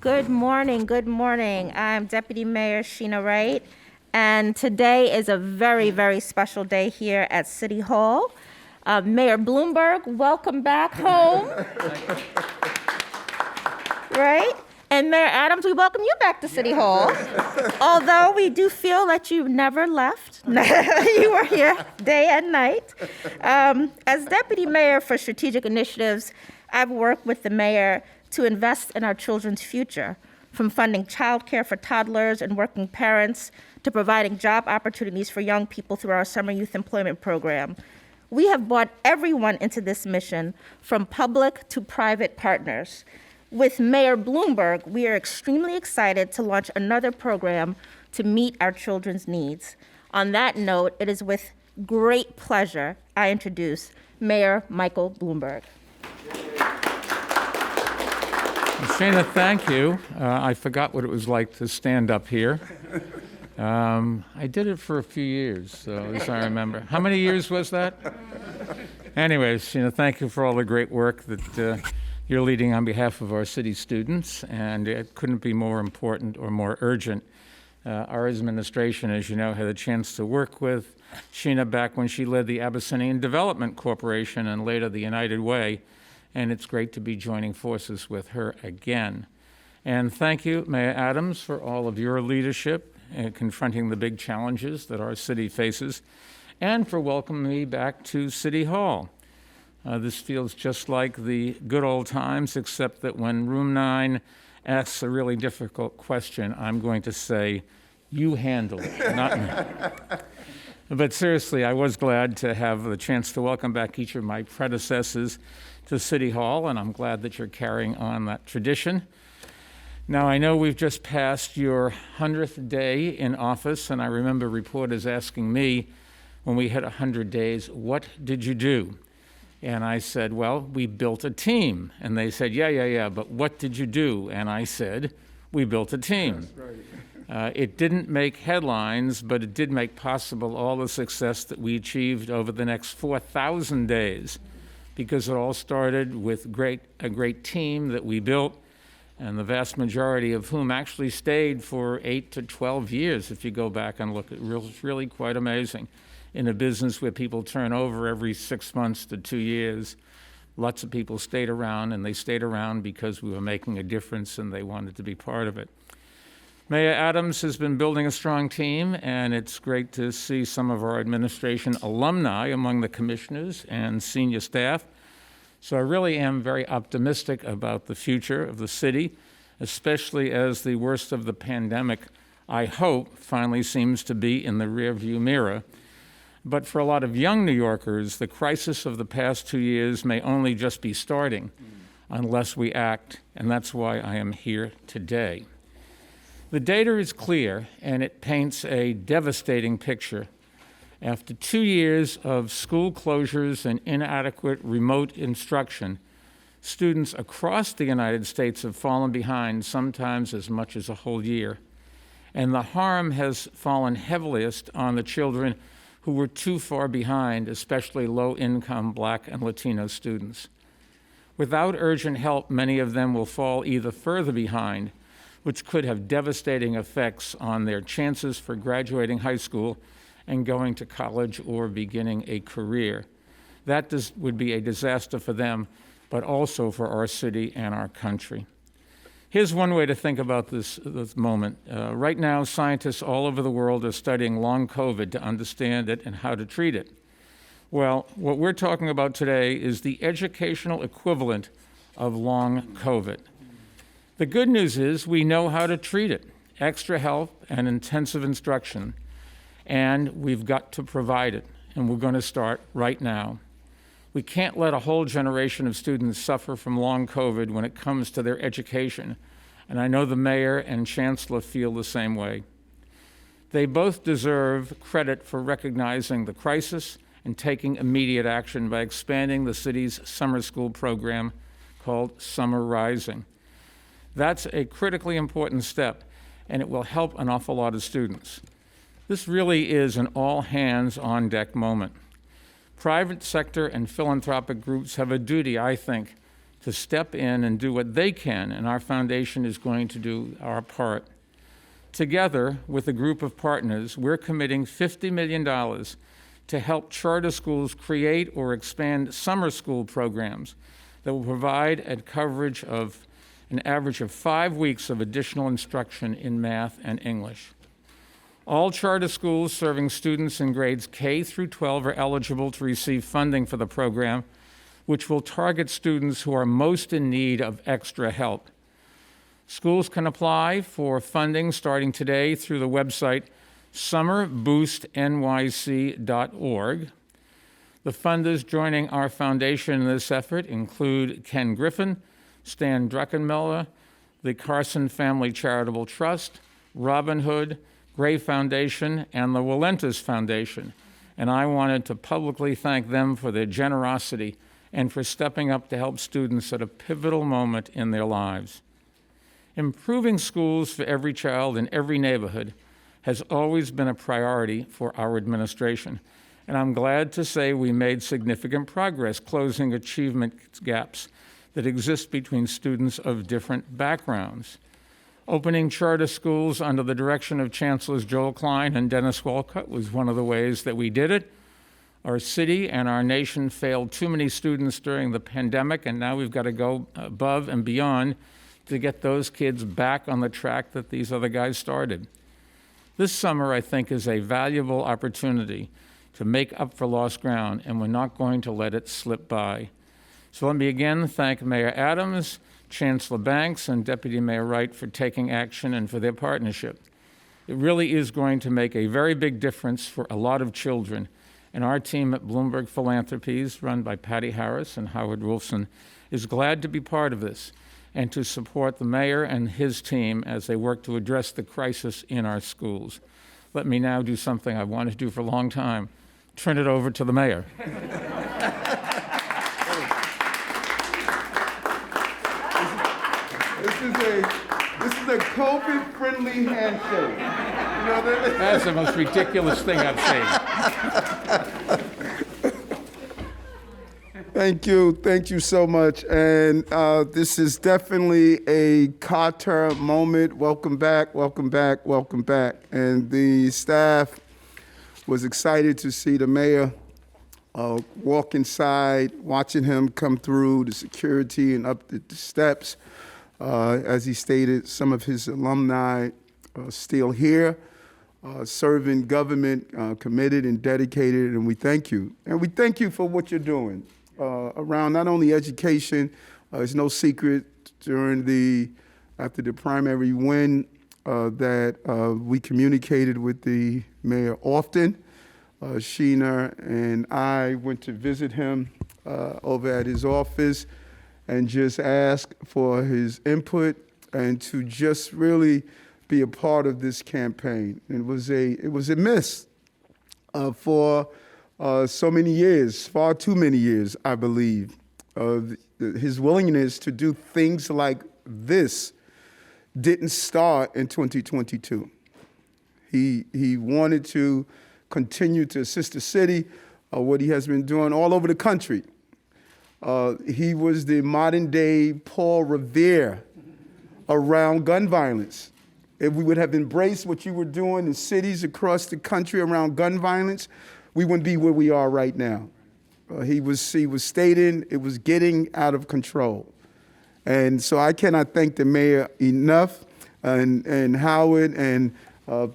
Good morning, good morning. I'm Deputy Mayor Sheena Wright, and today is a very, very special day here at City Hall. Mayor Bloomberg, welcome back home. Right? And Mayor Adams, we welcome you back to City Hall. Although we do feel that you never left. You were here day and night. As Deputy Mayor for Strategic Initiatives, I've worked with the mayor to invest in our children's future, from funding childcare for toddlers and working parents to providing job opportunities for young people through our summer youth employment program. We have brought everyone into this mission, from public to private partners. With Mayor Bloomberg, we are extremely excited to launch another program to meet our children's needs. On that note, it is with great pleasure I introduce Mayor Michael Bloomberg. Sheena, thank you. I forgot what it was like to stand up here. I did it for a few years, so as I remember. How many years was that? Anyways, Sheena, thank you for all the great work that you're leading on behalf of our city students, and it couldn't be more important or more urgent. Our administration, as you know, had a chance to work with Sheena back when she led the Abyssinian Development Corporation and later the United Way, and it's great to be joining forces with her again. And thank you, Mayor Adams, for all of your leadership in confronting the big challenges that our city faces, and for welcoming me back to City Hall. This feels just like the good old times, except that when Room 9 asks a really difficult question, I'm going to say, you handle it, not me. But seriously, I was glad to have the chance to welcome back each of my predecessors to City Hall, and I'm glad that you're carrying on that tradition. Now, I know we've just passed your 100th day in office, and I remember reporters asking me when we hit 100 days, what did you do? And I said, well, we built a team. And they said, yeah, but what did you do? And I said, we built a team. Right. It didn't make headlines, but it did make possible all the success that we achieved over the next 4,000 days, because it all started with a great team that we built, and the vast majority of whom actually stayed for 8 to 12 years, if you go back and look. It's really quite amazing. In a business where people turn over every 6 months to 2 years, lots of people stayed around, and they stayed around because we were making a difference and they wanted to be part of it. Mayor Adams has been building a strong team, and it's great to see some of our administration alumni among the commissioners and senior staff. So I really am very optimistic about the future of the city, especially as the worst of the pandemic, I hope, finally seems to be in the rearview mirror. But for a lot of young New Yorkers, the crisis of the past 2 years may only just be starting unless we act, and that's why I am here today. The data is clear, and it paints a devastating picture. After 2 years of school closures and inadequate remote instruction, students across the United States have fallen behind, sometimes as much as a whole year. And the harm has fallen heaviest on the children who were too far behind, especially low-income Black and Latino students. Without urgent help, many of them will fall either further behind, which could have devastating effects on their chances for graduating high school and going to college or beginning a career. That would be a disaster for them, but also for our city and our country. Here's one way to think about this moment. Right now, scientists all over the world are studying long COVID to understand it and how to treat it. Well, what we're talking about today is the educational equivalent of long COVID. The good news is we know how to treat it: extra help and intensive instruction, and we've got to provide it, and we're going to start right now. We can't let a whole generation of students suffer from long COVID when it comes to their education, and I know the mayor and chancellor feel the same way. They both deserve credit for recognizing the crisis and taking immediate action by expanding the city's summer school program called Summer Rising. That's a critically important step, and it will help an awful lot of students. This really is an all-hands-on-deck moment. Private sector and philanthropic groups have a duty, I think, to step in and do what they can, and our foundation is going to do our part. Together, with a group of partners, we're committing $50 million to help charter schools create or expand summer school programs that will provide a coverage of an average of 5 weeks of additional instruction in math and English. All charter schools serving students in grades K through 12 are eligible to receive funding for the program, which will target students who are most in need of extra help. Schools can apply for funding starting today through the website summerboostnyc.org. The funders joining our foundation in this effort include Ken Griffin, Stan Druckenmiller, the Carson Family Charitable Trust, Robin Hood, Gray Foundation, and the Walentis Foundation. And I wanted to publicly thank them for their generosity and for stepping up to help students at a pivotal moment in their lives. Improving schools for every child in every neighborhood has always been a priority for our administration, and I'm glad to say we made significant progress closing achievement gaps that exist between students of different backgrounds. Opening charter schools under the direction of Chancellors Joel Klein and Dennis Walcott was one of the ways that we did it. Our city and our nation failed too many students during the pandemic, and now we've got to go above and beyond to get those kids back on the track that these other guys started. This summer, I think, is a valuable opportunity to make up for lost ground, and we're not going to let it slip by. So let me again thank Mayor Adams, Chancellor Banks, and Deputy Mayor Wright for taking action and for their partnership. It really is going to make a very big difference for a lot of children, and our team at Bloomberg Philanthropies, run by Patty Harris and Howard Wolfson, is glad to be part of this and to support the mayor and his team as they work to address the crisis in our schools. Let me now do something I've wanted to do for a long time, turn it over to the mayor. This is a COVID-friendly handshake. You know that? That's the most ridiculous thing I've seen. Thank you so much. And this is definitely a Carter moment. Welcome back. And the staff was excited to see the mayor walk inside, watching him come through the security and up the steps. As he stated, some of his alumni still here, serving government, committed and dedicated, and we thank you. And we thank you for what you're doing around not only education. It's no secret after the primary win that we communicated with the mayor often. Sheena and I went to visit him over at his office and just ask for his input and to just really be a part of this campaign. It was a miss for so many years, far too many years, I believe. His willingness to do things like this didn't start in 2022. He wanted to continue to assist the city, what he has been doing all over the country. He was the modern-day Paul Revere around gun violence. If we would have embraced what you were doing in cities across the country around gun violence, we wouldn't be where we are right now. He was stating it was getting out of control. And so I cannot thank the mayor enough, and Howard and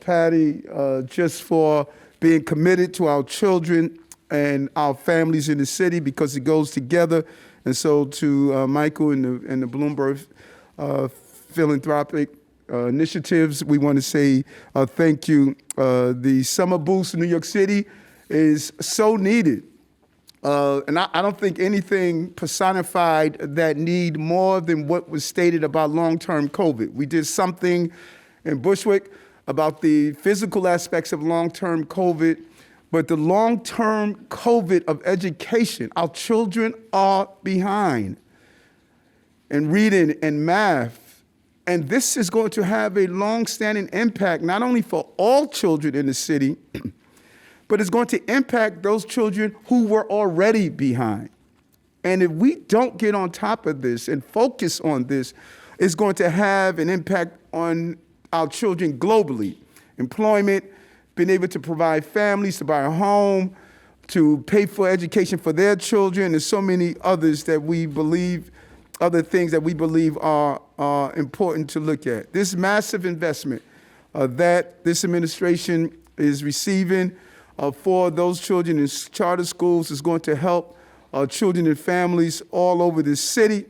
Patty, just for being committed to our children and our families in the city, because it goes together. And so to Michael and the Bloomberg Philanthropic initiatives, we want to say thank you. The Summer Boost in New York City is so needed. And I don't think anything personified that need more than what was stated about long-term COVID. We did something in Bushwick about the physical aspects of long-term COVID, but the long-term COVID of education, our children are behind in reading and math. And this is going to have a long-standing impact, not only for all children in the city, but it's going to impact those children who were already behind. And if we don't get on top of this and focus on this, it's going to have an impact on our children globally. Employment, being able to provide families, to buy a home, to pay for education for their children, and so many others that we believe, other things that we believe are important to look at. This massive investment that this administration is receiving for those children in charter schools is going to help children and families all over this city,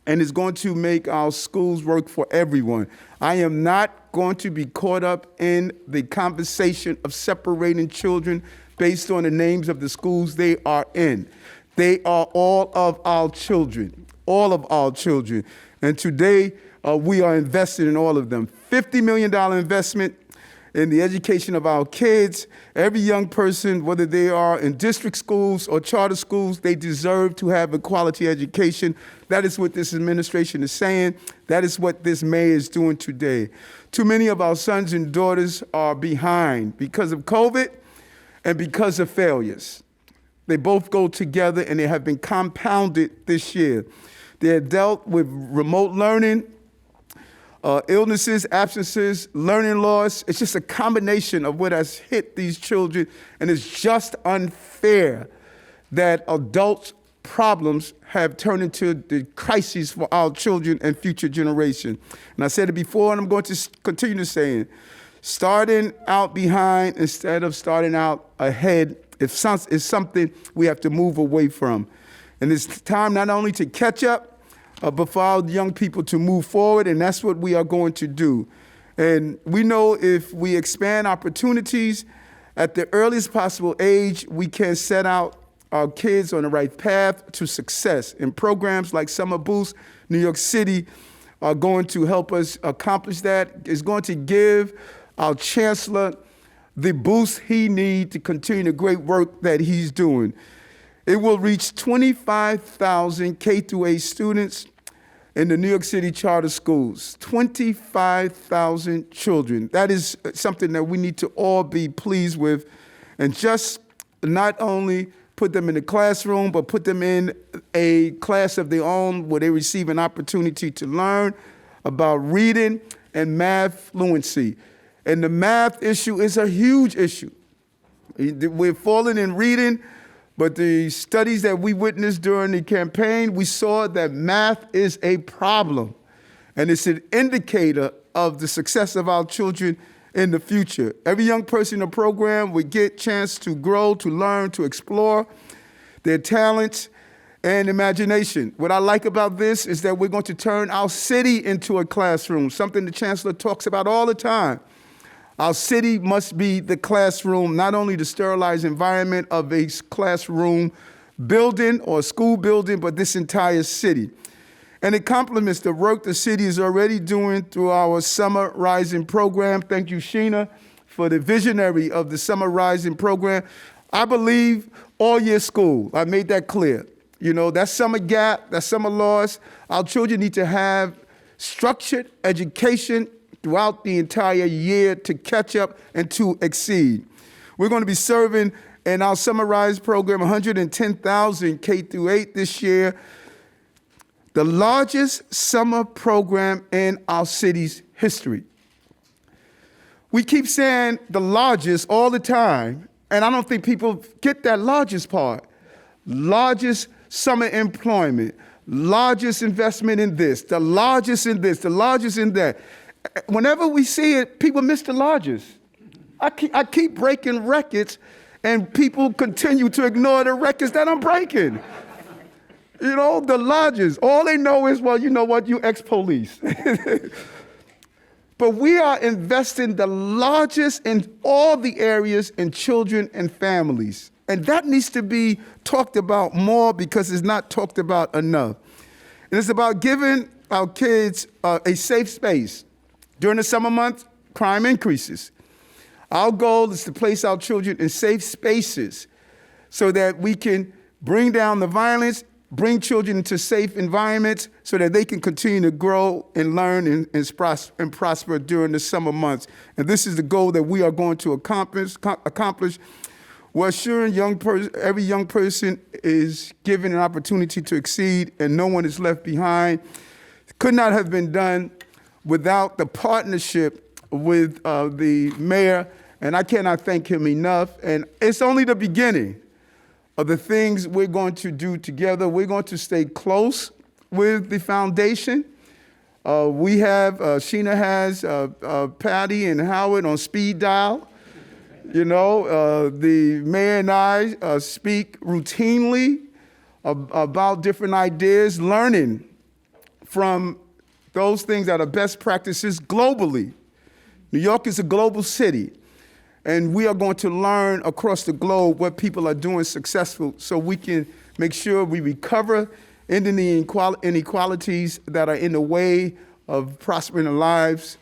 and is going to make our schools work for everyone. I am not going to be caught up in the conversation of separating children based on the names of the schools they are in. They are all of our children, all of our children. And today, we are invested in all of them. $50 million investment in the education of our kids. Every young person, whether they are in district schools or charter schools, they deserve to have a quality education. That is what this administration is saying. That is what this mayor is doing today. Too many of our sons and daughters are behind because of COVID and because of failures. They both go together, and they have been compounded this year. They have dealt with remote learning, illnesses, absences, learning loss. It's just a combination of what has hit these children, and it's just unfair that adults' problems have turned into the crises for our children and future generations. And I said it before, and I'm going to continue to say it. Starting out behind instead of starting out ahead is something we have to move away from. And it's time not only to catch up, but for our young people to move forward, and that's what we are going to do. And we know if we expand opportunities at the earliest possible age, we can set out our kids on the right path to success. And programs like Summer Boost, New York City, are going to help us accomplish that. It's going to give our chancellor the boost he needs to continue the great work that he's doing. It will reach 25,000 K-8 students in the New York City charter schools, 25,000 children. That is something that we need to all be pleased with, and just not only put them in the classroom, but put them in a class of their own where they receive an opportunity to learn about reading and math fluency. And the math issue is a huge issue. We're falling in reading, but the studies that we witnessed during the campaign, we saw that math is a problem. And it's an indicator of the success of our children in the future. Every young person in the program will get a chance to grow, to learn, to explore their talents and imagination. What I like about this is that we're going to turn our city into a classroom, something the chancellor talks about all the time. Our city must be the classroom, not only the sterilized environment of a classroom building or school building, but this entire city. And it complements the work the city is already doing through our Summer Rising program. Thank you, Sheena, for the visionary of the Summer Rising program. I believe all-year school. I made that clear. You know, that summer gap, that summer loss, our children need to have structured education throughout the entire year to catch up and to exceed. We're going to be serving in our Summer Rise program 110,000 K-8 this year, the largest summer program in our city's history. We keep saying the largest all the time, and I don't think people get that largest part. Largest summer employment, largest investment in this, the largest in this, the largest in that. Whenever we see it, people miss the largest. I keep breaking records, and people continue to ignore the records that I'm breaking. You know, the largest. All they know is, well, you know what, you ex-police. But we are investing the largest in all the areas in children and families. And that needs to be talked about more because it's not talked about enough. And it's about giving our kids a safe space. During the summer months, crime increases. Our goal is to place our children in safe spaces so that we can bring down the violence, bring children into safe environments so that they can continue to grow and learn and prosper during the summer months. And this is the goal that we are going to accomplish. We're assuring every young person is given an opportunity to exceed and no one is left behind. Could not have been done without the partnership with the mayor, and I cannot thank him enough. And it's only the beginning of the things we're going to do together. We're going to stay close with the foundation. Sheena has Patty and Howard on speed dial. You know, the mayor and I speak routinely about different ideas, learning from those things that are best practices globally. New York is a global city, and we are going to learn across the globe what people are doing successful so we can make sure we recover ending the inequalities that are in the way of prospering lives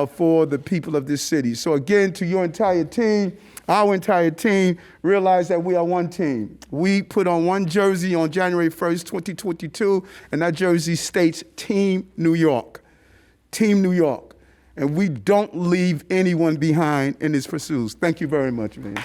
for the people of this city. So again, to your entire team, our entire team, realize that we are one team. We put on one jersey on January 1st, 2022, and that jersey states Team New York. Team New York. And we don't leave anyone behind in this pursuit. Thank you very much, man.